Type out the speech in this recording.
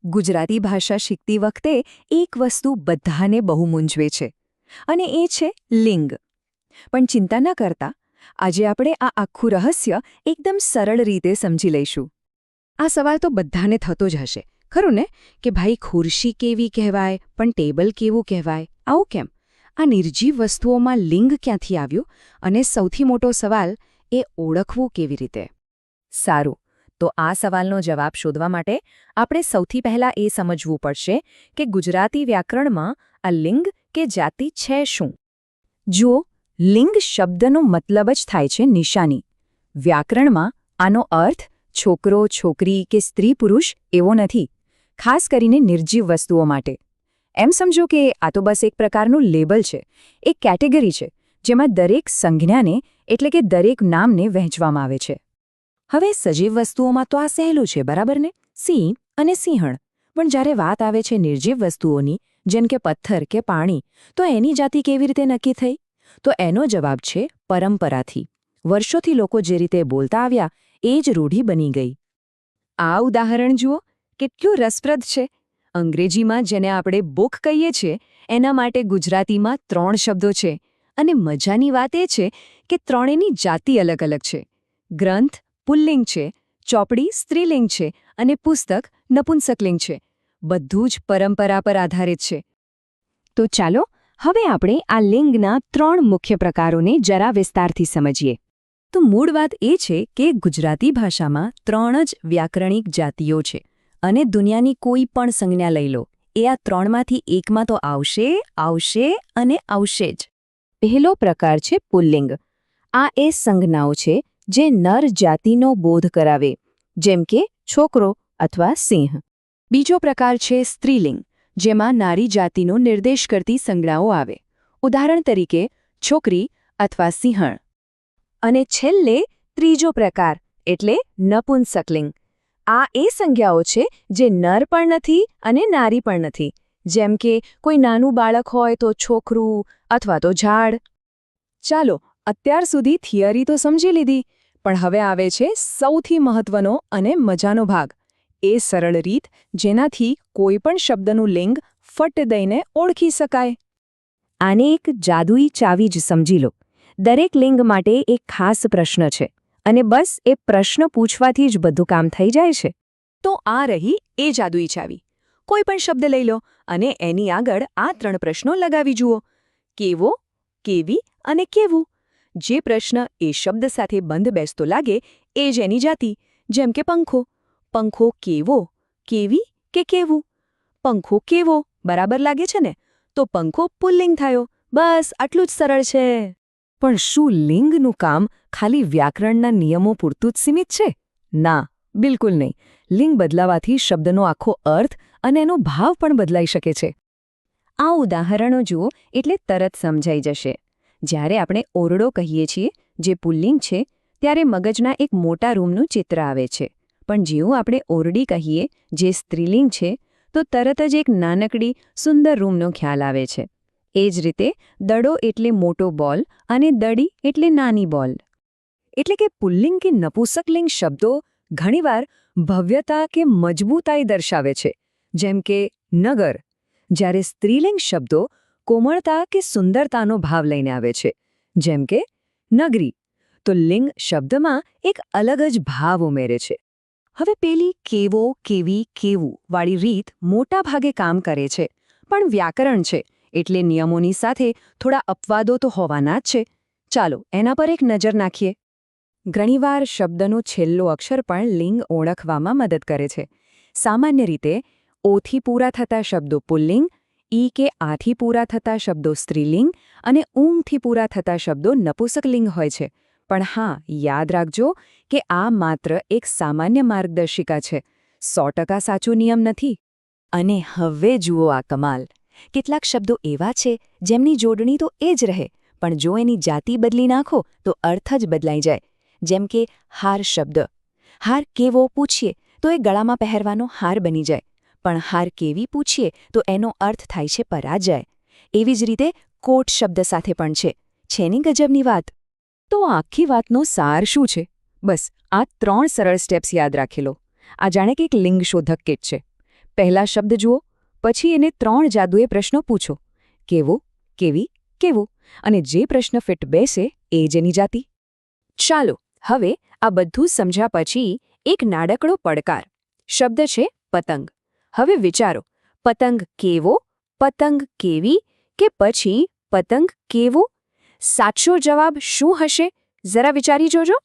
ગુજરાતી ભાષા શીખતી વખતે એક વસ્તુ બધાને બહુ મૂંઝવે છે અને એ છે લિંગ. પણ ચિંતા ન કરતા, આજે આપણે આ આખું રહસ્ય એકદમ સરળ રીતે સમજી લઈશું. આ સવાલ તો બધાને થતો જ હશે, ખરું ને? કે ભાઈ, ખુરશી કેવી કહેવાય પણ ટેબલ કેવું કહેવાય? આવું કેમ? આ નિર્જીવ વસ્તુઓમાં લિંગ ક્યાંથી આવ્યું? અને સૌથી મોટો સવાલ, એ ઓળખવું કેવી રીતે? સારું, તો આ સવાલનો જવાબ શોધવા માટે આપણે સૌથી પહેલાં એ સમજવું પડશે કે ગુજરાતી વ્યાકરણમાં આ લિંગ કે જાતિ છે શું. જુઓ, લિંગ શબ્દનો મતલબ જ થાય છે નિશાની. વ્યાકરણમાં આનો અર્થ છોકરો, છોકરી કે સ્ત્રી પુરુષ એવો નથી, ખાસ કરીને નિર્જીવ વસ્તુઓ માટે. એમ સમજો કે આ તો બસ એક પ્રકારનું લેબલ છે, એક કેટેગરી છે, જેમાં દરેક સંજ્ઞાને એટલે કે દરેક નામને વહેંચવામાં આવે છે. હવે સજીવ વસ્તુઓમાં તો આ સહેલું છે, બરાબર ને? સિંહ અને સિંહણ. પણ જ્યારે વાત આવે છે નિર્જીવ વસ્તુઓની, જેમ કે પથ્થર કે પાણી, તો એની જાતિ કેવી રીતે નક્કી થઈ? તો એનો જવાબ છે પરંપરાથી. વર્ષોથી લોકો જે રીતે બોલતા આવ્યા એ જ રૂઢિ બની ગઈ. આ ઉદાહરણ જુઓ, કેટલું રસપ્રદ છે. અંગ્રેજીમાં જેને આપણે બુક કહીએ છીએ, એના માટે ગુજરાતીમાં 3 શબ્દો છે. અને મજાની વાત એ છે કે ત્રણેયની જાતિ અલગ અલગ છે. ગ્રંથ પુલ્લિંગ છે, ચોપડી સ્ત્રીલિંગ છે અને પુસ્તક નપુંસકલિંગ છે. બધું જ પરંપરા પર આધારિત છે. તો ચાલો હવે આપણે આ લિંગના 3 મુખ્ય પ્રકારોને જરા વિસ્તારથી સમજીએ. તો મૂળ વાત એ છે કે ગુજરાતી ભાષામાં 3 જ વ્યાકરણિક જાતિઓ છે. અને દુનિયાની કોઈ પણ સંજ્ઞા લઈ લો, એ આ 3માંથી એકમાં તો આવશે અને આવશે જ. પહેલો પ્રકાર છે પુલ્લિંગ. આ એ સંજ્ઞાઓ છે જે નર જાતિનો બોધ કરાવે, જેમ કે છોકરો અથવા સિંહ. બીજો પ્રકાર છે સ્ત્રીલિંગ, જેમાં નારી જાતિનો નિર્દેશ કરતી સંજ્ઞાઓ આવે. ઉદાહરણ તરીકે છોકરી અથવા સિંહણ. અને છેલ્લે ત્રીજો પ્રકાર એટલે નપુંસકલિંગ. આ એ સંજ્ઞાઓ છે જે નર પણ નથી અને નારી પણ નથી, જેમ કે કોઈ નાનું બાળક હોય તો છોકરું અથવા તો ઝાડ. ચાલો, અત્યાર સુધી થિયરી તો સમજી લીધી, પણ હવે આવે છે સૌથી મહત્વનો અને મજાનો ભાગ, એ સરળ રીત જેનાથી કોઈ પણ શબ્દનું લિંગ ફટ દઈને ઓળખી શકાય. આને એક જાદુઈ ચાવી જ સમજી લો. દરેક લિંગ માટે એક ખાસ પ્રશ્ન છે, અને બસ એ પ્રશ્ન પૂછવાથી જ બધું કામ થઈ જાય છે. તો આ રહી એ જાદુઈ ચાવી. કોઈ પણ શબ્દ લઈ લો અને એની આગળ આ 3 પ્રશ્નો લગાવી જુઓ: કેવો, કેવી અને કેવું. જે પ્રશ્ન એ શબ્દ સાથે બંધ બેસતો લાગે એ જ એની જાતિ. જેમ કે પંખો. પંખો કેવો, કેવી કે કેવું? પંખો કેવો બરાબર લાગે છે ને, તો પંખો પુલ્લિંગ થયો. બસ આટલું જ સરળ છે. પણ શું લિંગનું કામ ખાલી વ્યાકરણના નિયમો પૂરતું જ સીમિત છે? ના, બિલકુલ નહીં. લિંગ બદલાવાથી શબ્દનો આખો અર્થ અને એનો ભાવ પણ બદલાઈ શકે છે. આ ઉદાહરણો જુઓ એટલે તરત સમજાઈ જશે. જ્યારે આપણે ઓરડો કહીએ છીએ, જે પુલ્લિંગ છે, ત્યારે મગજના એક મોટા રૂમનું ચિત્ર આવે છે. પણ જેવું આપણે ઓરડી કહીએ, જે સ્ત્રીલિંગ છે, તો તરત જ એક નાનકડી સુંદર રૂમનો ખ્યાલ આવે છે. એ જ રીતે દડો એટલે મોટો બોલ અને દડી એટલે નાની બોલ. એટલે કે પુલ્લિંગ કે નપુંસકલિંગ શબ્દો ઘણીવાર ભવ્યતા કે મજબૂતાઈ દર્શાવે છે, જેમ કે નગર, જ્યારે સ્ત્રીલિંગ શબ્દો કોમળતા કે સુંદરતાનો ભાવ લઈને આવે છે, જેમ કે નગરી. તો લિંગ શબ્દમાં એક અલગ જ ભાવ ઉમેરે છે. હવે પેલી કેવો, કેવી, કેવું વાળી રીત મોટા ભાગે કામ કરે છે, પણ વ્યાકરણ છે એટલે નિયમોની સાથે થોડા અપવાદો તો હોવાના જ છે. ચાલો એના પર એક નજર નાખીએ. ઘણીવાર શબ્દનો છેલ્લો અક્ષર પણ લિંગ ઓળખવામાં મદદ કરે છે. સામાન્ય રીતે ઓથી પૂરા થતા શબ્દો પુલ્લિંગ, ઈ કે આથી પૂરા થતા શબ્દો સ્ત્રીલિંગ અને ઊંથી પૂરા થતા શબ્દો નપુંસકલિંગ હોય છે. પણ હા, યાદ રાખજો કે આ માત્ર એક સામાન્ય માર્ગદર્શિકા છે, 100% સાચો નિયમ નથી. અને હવે જુઓ આ કમાલ. કેટલાક શબ્દો એવા છે જેમની જોડણી તો એ જ રહે, પણ જો એની જાતિ બદલી નાખો તો અર્થ જ બદલાઈ જાય. જેમ કે હાર શબ્દ. હાર કેવો પૂછીએ તો એ ગળામાં પહેરવાનો હાર બની જાય, પણ હાર કેવી પૂછીએ તો એનો અર્થ થાય છે પરાજય. એવી જ રીતે કોટ શબ્દ સાથે પણ છે ની ગજબની વાત. તો આખી વાતનો સાર શું છે? બસ આ 3 સરળ સ્ટેપ્સ યાદ રાખી લો. આ જાણે કે એક લિંગ શોધક કિટ છે. પહેલા શબ્દ જુઓ, પછી એને 3 જાદુઈ પ્રશ્નો પૂછો. કેવો, કેવી, કેવું, અને જે પ્રશ્ન ફિટ બેસે એ જ એની જાતિ. ચાલો હવે આ બધું સમજ્યા પછી એક નાનકડો પડકાર. શબ્દ છે પતંગ. હવે વિચારો, પતંગ કેવો, પતંગ કેવી, કે પછી પતંગ કેવું? સાચો જવાબ શું હશે? જરા વિચારી જોજો.